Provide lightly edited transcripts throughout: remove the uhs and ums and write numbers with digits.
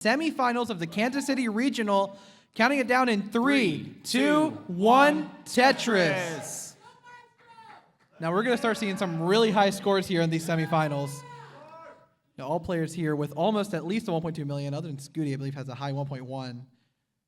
Semifinals of the Kansas City Regional. Counting it down in 3, 2, 1, Tetris. Now we're going to start seeing some really high scores here in these semifinals. Now, all players here with almost at least a 1.2 million, other than Scuti, I believe, has a high 1.1.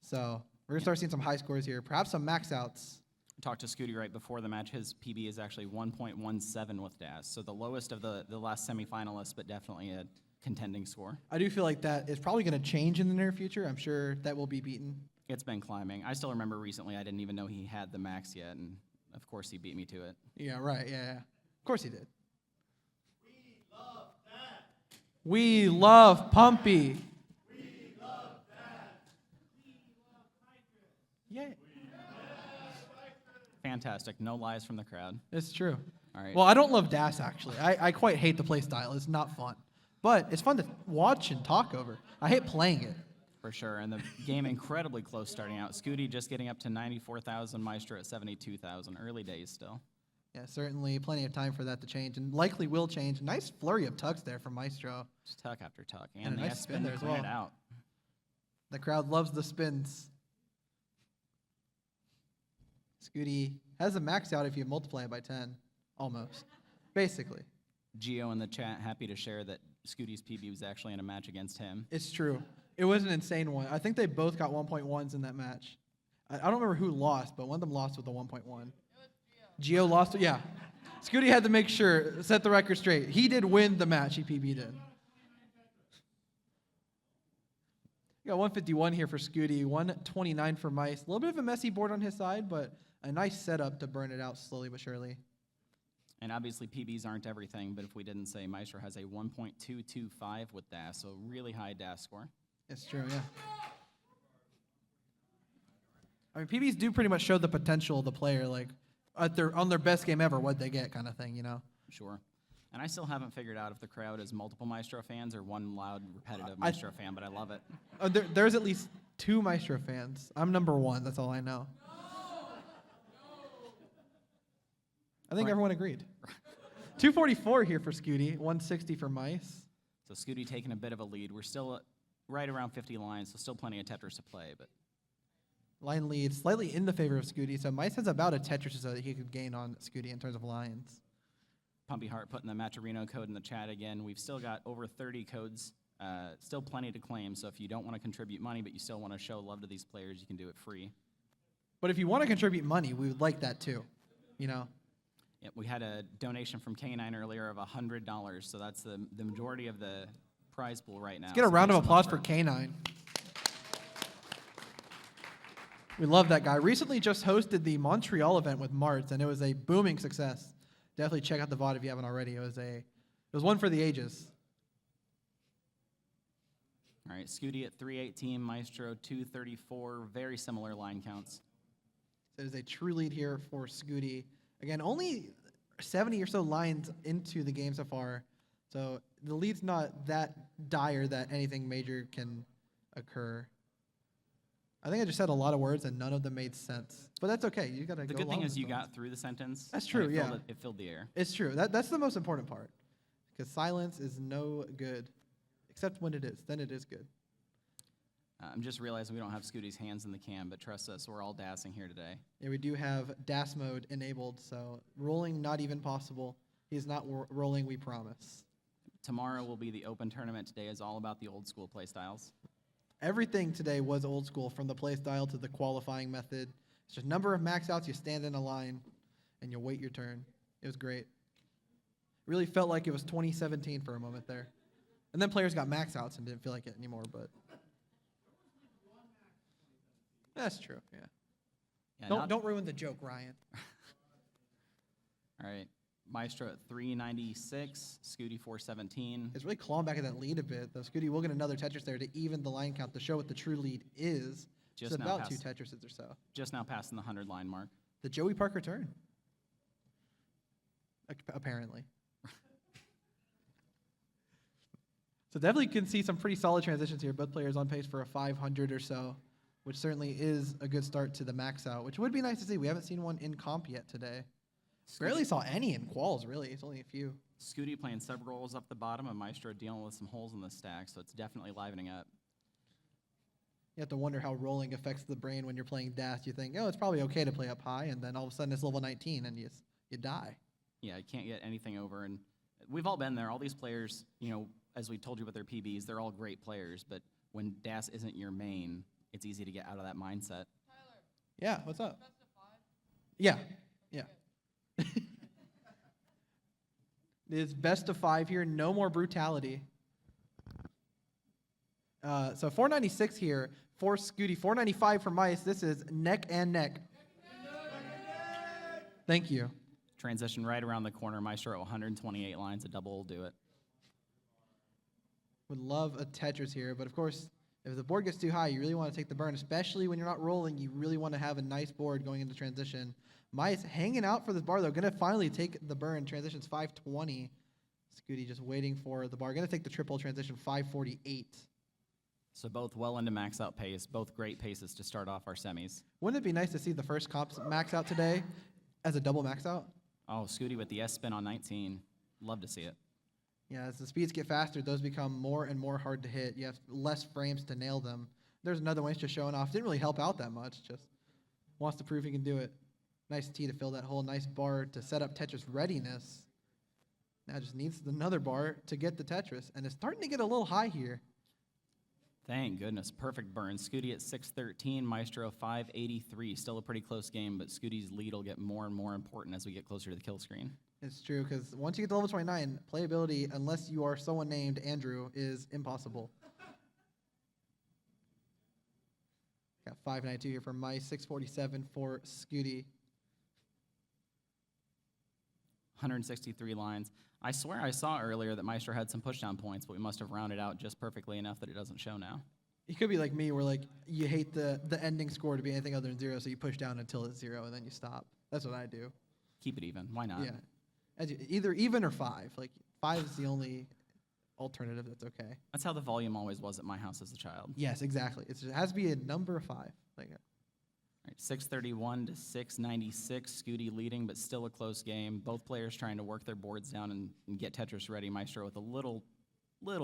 So we're going to start seeing some high scores here, perhaps some max outs. I talked to Scuti right before the match. His PB is actually 1.17 with DAS, so the lowest of the last semifinalists, but definitely a contending score. I do feel like that is probably going to change in the near future. I'm sure that will be beaten. It's been climbing. I still remember recently I didn't even know he had the max yet, and of course he beat me to it. Yeah, right, yeah. Of course he did. We love that. We love Pumpy. We love that. We love Tytris. Yeah. Fantastic. No lies from the crowd. It's true. All right. Well, I don't love DAS, actually. I quite hate the play style. It's not fun. But it's fun to watch and talk over. I hate playing it. For sure, and the game incredibly close starting out. Scuti just getting up to 94,000, Micetro at 72,000. Early days still. Yeah, certainly plenty of time for that to change, and likely will change. Nice flurry of tucks there from Micetro. Just tuck after tuck. And a nice spin there as clean well. It out. The crowd loves the spins. Scuti has a max out if you multiply it by 10, almost, basically. Gio in the chat, happy to share that Scuti's PB was actually in a match against him. It's true. It was an insane one. I think they both got 1.1s in that match. I don't remember who lost, but one of them lost with a 1.1. Gio lost, yeah. Scuti had to make sure, set the record straight. He did win the match, he PB'd in. You got 151 here for Scuti, 129 for Mice. A little bit of a messy board on his side, but a nice setup to burn it out slowly but surely. And obviously PBs aren't everything, but if we didn't say, Micetro has a 1.225 with DAS, so really high DAS score. It's true, yeah. I mean, PBs do pretty much show the potential of the player, like on their best game ever, what they get kind of thing, you know? Sure. And I still haven't figured out if the crowd is multiple Micetro fans or one loud, repetitive Micetro fan, but I love it. There's at least 2 Micetro fans. I'm number 1, that's all I know. I think everyone agreed. 244 here for Scuti, 160 for Mice. So Scuti taking a bit of a lead. We're still right around 50 lines, so still plenty of Tetris to play. But Line lead slightly in the favor of Scuti, so Mice has about a Tetris that he could gain on Scuti in terms of lines. Pumpy Heart putting the Matcherino code in the chat again. We've still got over 30 codes, still plenty to claim. So if you don't want to contribute money, but you still want to show love to these players, you can do it free. But if you want to contribute money, we would like that too, you know? Yeah, we had a donation from K9 earlier of $100, so that's the majority of the prize pool right now. Let's get a round of applause for K9. We love that guy. Recently just hosted the Montreal event with Martz, and it was a booming success. Definitely check out the VOD if you haven't already. It was one for the ages. All right, Scuti at 318, Micetro 234, very similar line counts. It is a true lead here for Scuti. Again, only 70 or so lines into the game so far, so the lead's not that dire that anything major can occur. I think I just said a lot of words and none of them made sense, but that's okay. You gotta. The good thing is you got through the sentence. That's true. Yeah, it filled the air. It's true. That's the most important part, because silence is no good, except when it is. Then it is good. I'm just realizing we don't have Scuti's hands in the cam, but trust us, we're all dassing here today. Yeah, we do have DAS mode enabled, so rolling not even possible. He's not rolling, we promise. Tomorrow will be the open tournament. Today is all about the old school play styles. Everything today was old school, from the play style to the qualifying method. It's just number of max outs, you stand in a line, and you wait your turn. It was great. Really felt like it was 2017 for a moment there. And then players got max outs and didn't feel like it anymore, but that's true, yeah. Don't ruin the joke, Ryan. All right, Micetro at 396, Scuti 417. It's really clawing back at that lead a bit, though. Scuti will get another Tetris there to even the line count to show what the true lead is. Just about 2 Tetrises or so. Just now passing the 100 line mark. The Joey Parker turn. Apparently. So definitely can see some pretty solid transitions here. Both players on pace for a 500 or so, which certainly is a good start to the max out, which would be nice to see. We haven't seen one in comp yet today. Barely saw any in quals, really. It's only a few. Scuti playing several rolls up the bottom, and Micetro dealing with some holes in the stack, so it's definitely livening up. You have to wonder how rolling affects the brain when you're playing Das. You think, oh, it's probably okay to play up high, and then all of a sudden it's level 19 and you die. Yeah, you can't get anything over. And we've all been there. All these players, you know, as we told you with their PBs, they're all great players. But when Das isn't your main, it's easy to get out of that mindset. Yeah, what's up? Yeah, yeah. It's best of 5 here. No more brutality. So 496 here for Scuti. 495 for Mice. This is neck and neck. Thank you. Transition right around the corner. Micetro at 128 lines. A double will do it. Would love a Tetris here, but of course, if the board gets too high, you really want to take the burn, especially when you're not rolling. You really want to have a nice board going into transition. Mice hanging out for this bar, though. Going to finally take the burn. Transition's 520. Scuti just waiting for the bar. Going to take the triple transition, 548. So both well into max out pace. Both great paces to start off our semis. Wouldn't it be nice to see the first comps max out today as a double max out? Oh, Scuti with the S spin on 19. Love to see it. Yeah, as the speeds get faster, those become more and more hard to hit. You have less frames to nail them. There's another one he's just showing off. Didn't really help out that much. Just wants to prove he can do it. Nice tee to fill that hole. Nice bar to set up Tetris readiness. Now just needs another bar to get the Tetris. And it's starting to get a little high here. Thank goodness. Perfect burn. Scuti at 613, Micetro 583. Still a pretty close game, but Scuti's lead will get more and more important as we get closer to the kill screen. It's true, because once you get to level 29, playability, unless you are someone named Andrew, is impossible. Got 592 here for Mice, 647 for Scuti. 163 lines. I swear I saw earlier that Micetro had some pushdown points, but we must have rounded out just perfectly enough that it doesn't show now. You could be like me, where like you hate the ending score to be anything other than 0, so you push down until it's 0, and then you stop. That's what I do. Keep it even. Why not? Yeah. Either even or 5. Like 5 is the only alternative that's okay. That's how the volume always was at my house as a child. Yes, exactly. It has to be a number of 5. Like, Right, 631 to 696, Scuti leading, but still a close game. Both players trying to work their boards down and get Tetris ready. Micetro with a little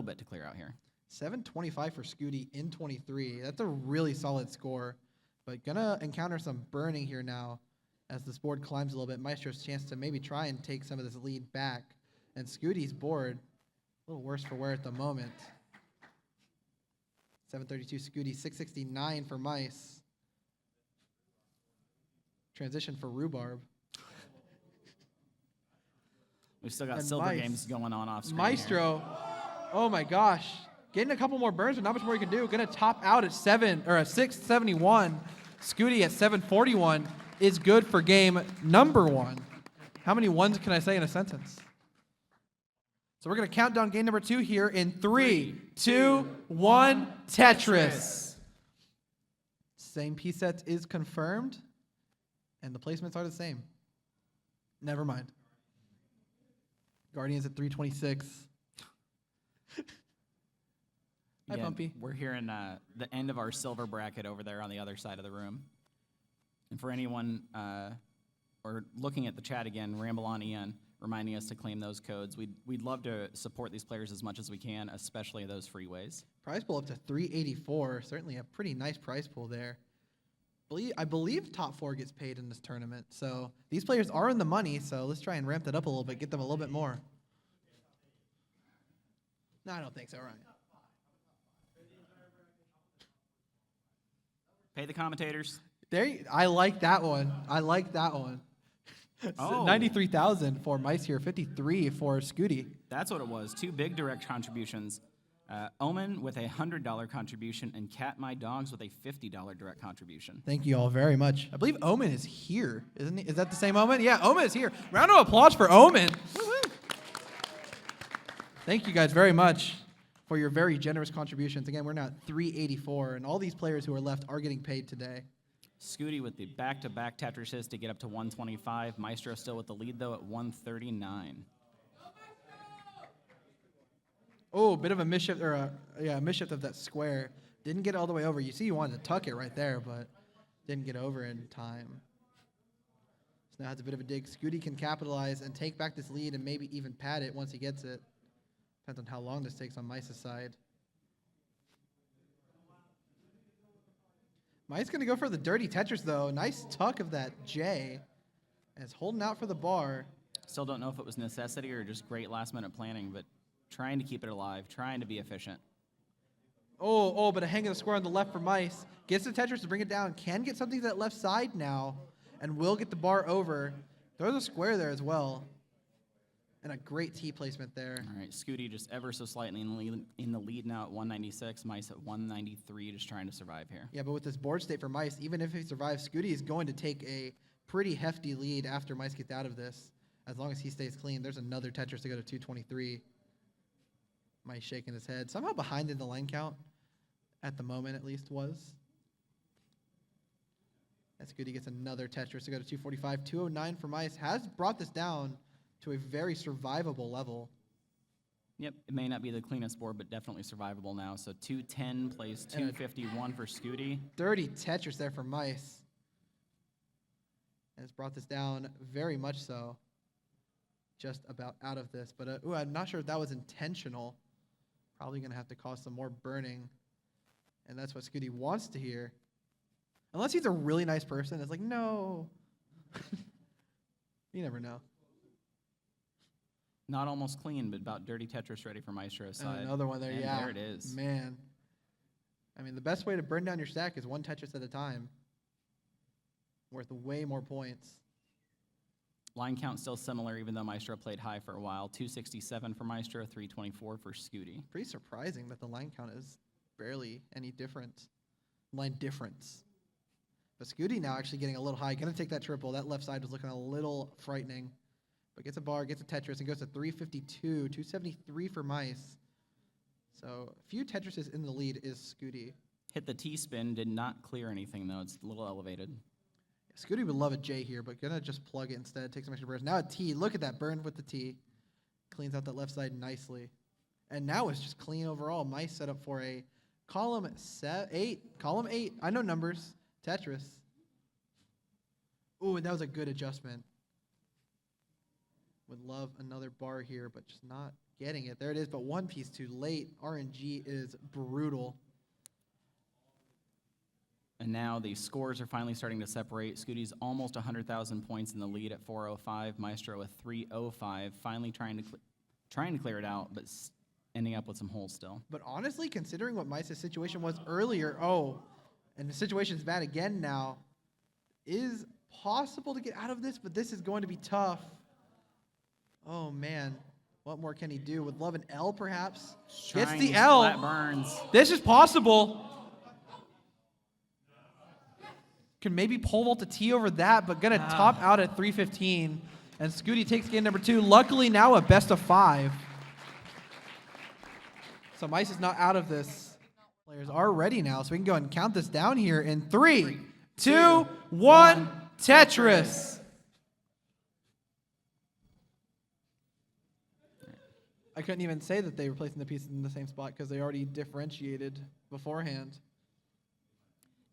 bit to clear out here. 725 for Scuti in 23. That's a really solid score, but gonna encounter some burning here now as this board climbs a little bit. Maestro's chance to maybe try and take some of this lead back, and Scuti's board a little worse for wear at the moment. 732 Scuti, 669 for Mice. Transition for Rhubarb. We've still got And silver Mice. games going on off screen. Maestro, oh my gosh. Getting a couple more burns, but not much more you can do. Gonna top out at 671. Scuti at 741 is good for game number 1. How many ones can I say in a sentence? So we're gonna count down game number 2 here in 3, 2, 1, Tetris. Same piece set is confirmed, and the placements are the same. Never mind. Guardians at 326. Hi, Again, Pumpy. We're here in the end of our silver bracket over there on the other side of the room. And for anyone or looking at the chat again, Ramble on Ian, reminding us to claim those codes. We'd love to support these players as much as we can, especially those freeways. Prize pool up to 384. Certainly a pretty nice prize pool there. I believe top 4 gets paid in this tournament. So these players are in the money, so let's try and ramp that up a little bit, get them a little bit more. No, I don't think so, Ryan. Pay the commentators. I like that one. I like that one. Oh. 93,000 for Mice here, 53 for Scuti. That's what it was. 2 big direct contributions. Omen with a $100 contribution and Cat My Dogs with a $50 direct contribution. Thank you all very much. I believe Omen is here, isn't he? Is that the same Omen? Yeah, Omen is here. Round of applause for Omen. Woo-hoo. Thank you guys very much for your very generous contributions. Again, we're now at 384, and all these players who are left are getting paid today. Scuti with the back-to-back Tetrises to get up to 125. Micetro still with the lead, though, at 139. Oh, bit of a misshift, or a misshift of that square. Didn't get all the way over. You see, you wanted to tuck it right there, but didn't get over in time. So now has a bit of a dig. Scuti can capitalize and take back this lead and maybe even pad it once he gets it. Depends on how long this takes on Mice's side. Mice going to go for the dirty Tetris, though. Nice tuck of that J. And it's holding out for the bar. Still don't know if it was necessity or just great last-minute planning, but trying to keep it alive, trying to be efficient. But a hang of the square on the left for Mice. Gets the Tetris to bring it down. Can get something to that left side now. And will get the bar over. Throws a square there as well. And a great T placement there. All right, Scuti just ever so slightly in the lead now at 196. Mice at 193, just trying to survive here. Yeah, but with this board state for Mice, even if he survives, Scuti is going to take a pretty hefty lead after Mice gets out of this. As long as he stays clean, there's another Tetris to go to 223. Mice shaking his head. Somehow behind in the line count, at the moment at least, was. That's good. He gets another Tetris to go to 245. 209 for Mice. Has brought this down to a very survivable level. Yep, it may not be the cleanest board, but definitely survivable now. So 210 plays 251 for Scuti. Dirty Tetris there for Mice. Has brought this down very much so. Just about out of this. But I'm not sure if that was intentional. Probably going to have to cause some more burning. And that's what Scuti wants to hear. Unless he's a really nice person. It's like, no. You never know. Not almost clean, but about dirty Tetris ready for Maestro's side. Another one there, and yeah. there it is. Man. I mean, the best way to burn down your stack is one Tetris at a time. Worth way more points. Line count still similar, even though Maestro played high for a while. 267 for Maestro, 324 for Scuti. Pretty surprising that the line count is barely any different. Line difference. But Scuti now actually getting a little high. Going to take that triple. That left side was looking a little frightening. But gets a bar, gets a Tetris, and goes to 352. 273 for Mice. So a few Tetrises in the lead is Scuti. Hit the T-spin, did not clear anything, though. It's a little elevated. Scuti would love a J here, but gonna just plug it instead. Take some extra burns. Now a T. Look at that burn with the T. Cleans out that left side nicely. And now it's just clean overall. Mice set up for a column 8. Column 8. I know numbers. Tetris. Ooh, and that was a good adjustment. Would love another bar here, but just not getting it. There it is, but one piece too late. RNG is brutal. And now the scores are finally starting to separate. Scuti's almost 100,000 points in the lead at 405. Maestro with 305. Finally trying to clear it out, but ending up with some holes still. But honestly, considering what Mice's situation was earlier, and the situation's bad again now, is possible to get out of this, but this is going to be tough. Oh, man. What more can he do? Would love an L, perhaps? Gets the L. Flat burns. This is possible. Can maybe pole vault a T over that, but going to top out at 315. And Scuti takes game number 2. Luckily, now a best of 5. So Mice is not out of this. Players are ready now, so we can go and count this down here in 3, 2, 1, Tetris. I couldn't even say that they were placing the pieces in the same spot because they already differentiated beforehand.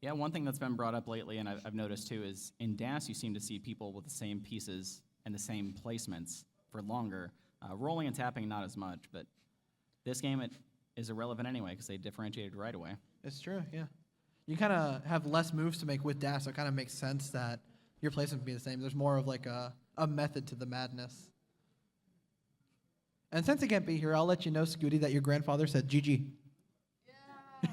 Yeah, one thing that's been brought up lately, and I've noticed too, is in DAS you seem to see people with the same pieces and the same placements for longer. Rolling and tapping, not as much, but this game it is irrelevant anyway because they differentiated right away. It's true, yeah. You kind of have less moves to make with DAS, so it kind of makes sense that your placement would be the same. There's more of like a method to the madness. And since it can't be here, I'll let you know, Scuti, that your grandfather said GG. Yeah.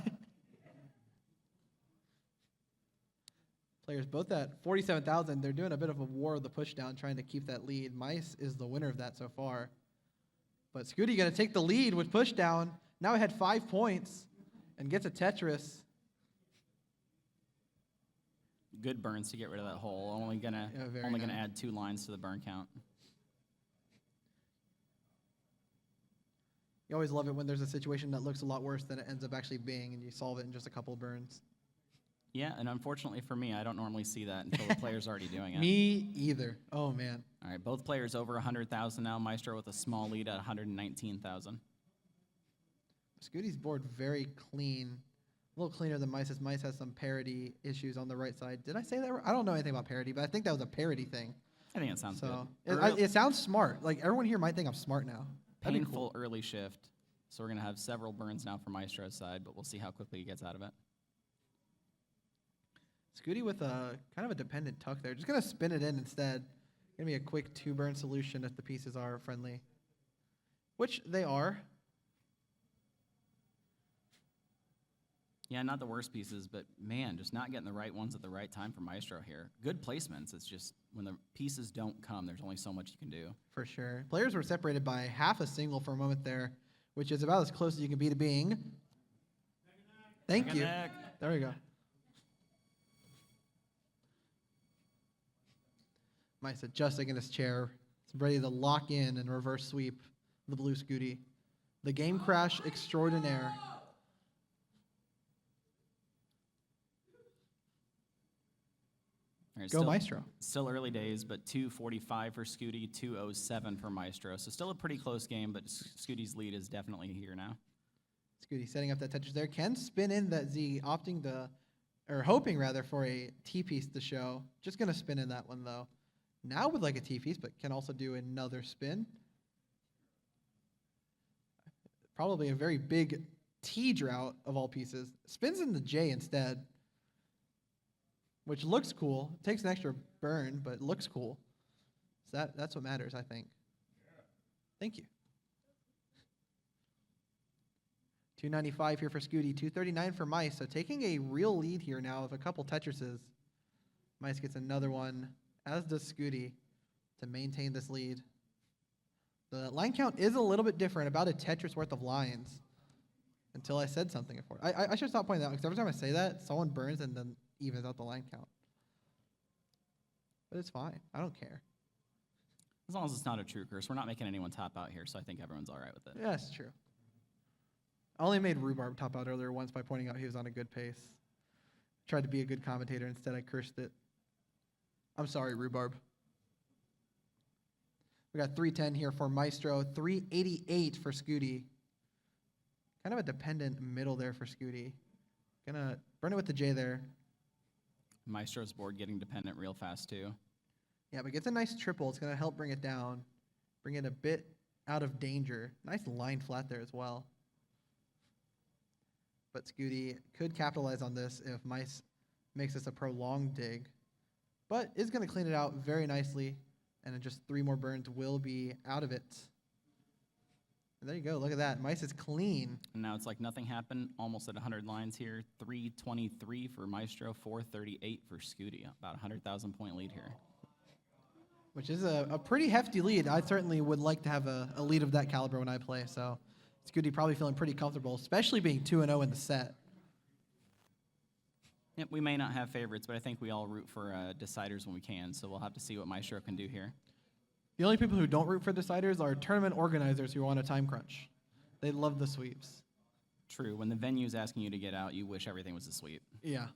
Players both at 47,000. They're doing a bit of a war of the pushdown, trying to keep that lead. Mice is the winner of that so far. But Scuti going to take the lead with pushdown. Now he had 5 points and gets a Tetris. Good burns to get rid of that hole. Only gonna add 2 lines to the burn count. You always love it when there's a situation that looks a lot worse than it ends up actually being, and you solve it in just a couple of burns. Yeah, and unfortunately for me, I don't normally see that until the player's already doing it. Me either. Oh, man. All right, both players over 100,000 now. Maestro with a small lead at 119,000. Scuti's board very clean. A little cleaner than Mice's. Mice has some parity issues on the right side. Did I say that right? I don't know anything about parity, but I think that was a parity thing. I think it sounds so good. It sounds smart. Like, everyone here might think I'm smart now. Painful early shift. So we're going to have several burns now for Maestro's side, but we'll see how quickly he gets out of it. Scuti with a kind of a dependent tuck there. Just going to spin it in instead. Going to be a quick 2-burn solution if the pieces are friendly. Which they are. Yeah, not the worst pieces, but man, just not getting the right ones at the right time for Micetro here. Good placements. It's just when the pieces don't come, there's only so much you can do. For sure. Players were separated by half a single for a moment there, which is about as close as you can be to being. Thank you. There we go. Mice adjusting in his chair. It's ready to lock in and reverse sweep the blue Scuti. The game crash extraordinaire. All right, Go Micetro. Still early days, but 2:45 for Scuti, 2:07 for Micetro. So still a pretty close game, but Scuti's lead is definitely here now. Scuti setting up that Tetris there. Can spin in that Z, opting to, or hoping rather, for a T piece to show. Just going to spin in that one though. Now would like a T piece, but can also do another spin. Probably a very big T drought of all pieces. Spins in the J instead, which looks cool. Takes an extra burn, but it looks cool. So that's what matters, I think. Thank you. 295 here for Scuti, 239 for Mice. So taking a real lead here now of a couple Tetrises. Mice gets another one, as does Scuti, to maintain this lead. The line count is a little bit different, about a Tetris worth of lines, until I said something before. I should stop pointing that out, because every time I say that, someone burns and then evens out the line count. But it's fine. I don't care. As long as it's not a true curse. We're not making anyone top out here, so I think everyone's all right with it. Yeah, that's true. I only made Rhubarb top out earlier once by pointing out he was on a good pace. Tried to be a good commentator. Instead, I cursed it. I'm sorry, Rhubarb. We got 310 here for Micetro, 388 for Scuti. Kind of a dependent middle there for Scuti. Gonna burn it with the J there. Maestro's board getting dependent real fast, too. Yeah, but gets a nice triple. It's gonna help bring it down. Bring it a bit out of danger. Nice line flat there as well. But Scuti could capitalize on this if Mice makes this a prolonged dig. But is going to clean it out very nicely. And then just 3 more burns will be out of it. And there you go. Look at that. Mice is clean. And now it's like nothing happened. Almost at 100 lines here. 323 for Micetro, 438 for Scuti. About 100,000 point lead here. Which is a pretty hefty lead. I certainly would like to have a lead of that caliber when I play. So Scuti probably feeling pretty comfortable, especially being 2-0 in the set. Yep, we may not have favorites, but I think we all root for deciders when we can, so we'll have to see what Micetro can do here. The only people who don't root for deciders are tournament organizers who are on a time crunch. They love the sweeps. True. When the venue's asking you to get out, you wish everything was a sweep. Yeah.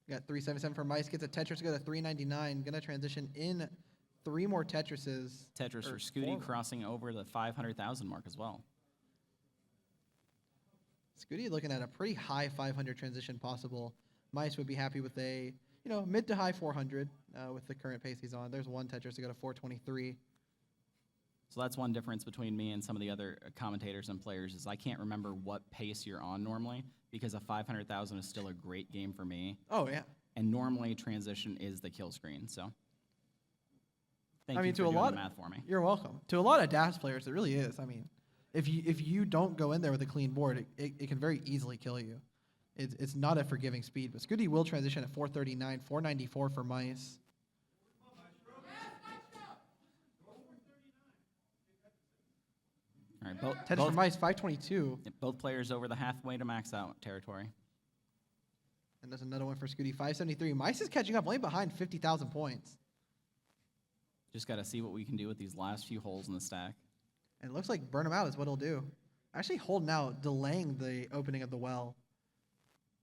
Got 377 for Mice. Gets a Tetris to go to 399. Going to transition in 3 more Tetrises. Tetris for Scuti crossing over the 500,000 mark as well. Scuti looking at a pretty high 500 transition possible. Mice would be happy with a, mid to high 400 with the current pace he's on. There's one Tetris to go to 423. So that's one difference between me and some of the other commentators and players is I can't remember what pace you're on normally because a 500,000 is still a great game for me. Oh, yeah. And normally transition is the kill screen, so thank you for to doing a lot the math for me. You're welcome. To a lot of DAS players, it really is. I mean, if you don't go in there with a clean board, it can very easily kill you. It's not a forgiving speed, but Scuti will transition at 439, 494 for Mice. All right, Tetris for Mice, 522. both players over the halfway to max out territory. And there's another one for Scuti, 573. Mice is catching up, only behind 50,000 points. Just got to see what we can do with these last few holes in the stack. And it looks like burn them out is what he'll do. Actually holding out, delaying the opening of the well.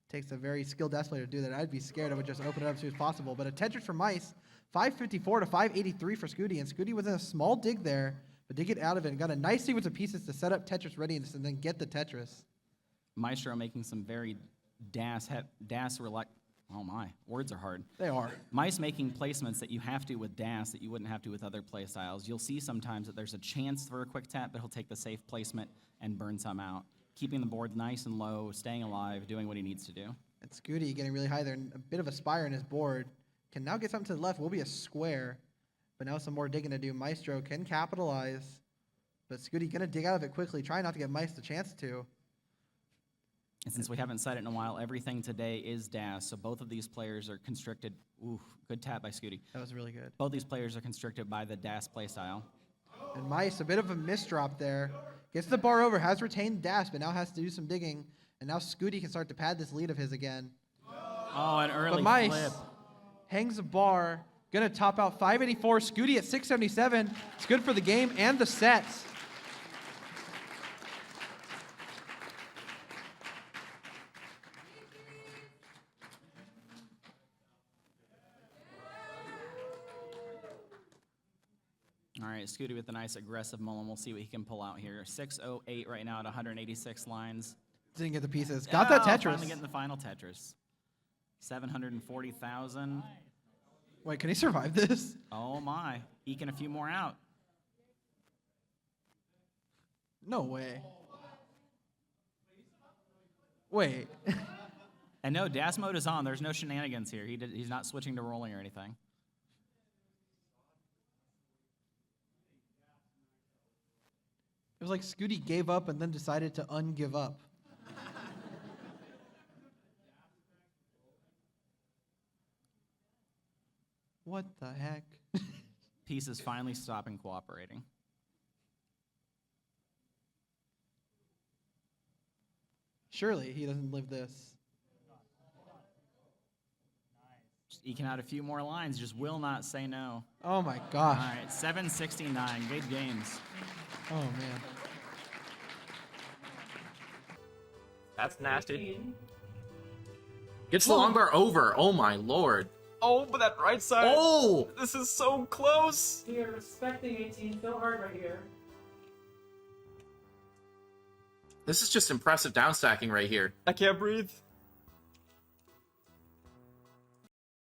Takes a very skilled DAS player to do that. I'd be scared I would just open it up as soon as possible. But a Tetris for Mice, 554 to 583 for Scuti. And Scuti was in a small dig there, but did get out of it and got a nice sequence of pieces to set up Tetris readiness and then get the Tetris. Micetro making some very oh my, words are hard. They are. Mice making placements that you have to with DAS that you wouldn't have to with other play styles. You'll see sometimes that there's a chance for a quick tap, but he'll take the safe placement and burn some out. keeping the board nice and low, staying alive, doing what he needs to do. And Scuti getting really high there, and a bit of a spire in his board. Can now get something to the left, will be a square. But now some more digging to do. Micetro can capitalize. But Scuti gonna dig out of it quickly, trying not to give Mice the chance to. And since we haven't said it in a while, everything today is DAS, so both of these players are constricted. Ooh, good tap by Scuti. That was really good. Both these players are constricted by the DAS playstyle. And Mice, a bit of a misdrop there. Gets the bar over, has retained dash, but now has to do some digging. And now Scuti can start to pad this lead of his again. Oh, an early But Mice flip. hangs the bar. Gonna top out 584. Scuti at 677. It's good for the game and the set. All right, Scuti with a nice aggressive mullen. We'll see what he can pull out here. 608 right now at 186 lines. Didn't get the pieces. Got that Tetris. Finally getting the final Tetris. 740,000. Wait, can he survive this? Oh my, eking a few more out. No way. Wait. And no, DAS mode is on. There's no shenanigans here. He's not switching to rolling or anything. It was like Scuti gave up and then decided to ungive up. What the heck? Pieces finally stopping cooperating. Surely he doesn't live this. Just eking out a few more lines. Just will not say no. Oh my All gosh. right, 769. Good games. Oh man. That's nasty. Gets the long bar over. Oh my lord. Oh, but that right side. Oh! This is so close. We are respecting 18 so hard right here. This is just impressive downstacking right here. I can't breathe.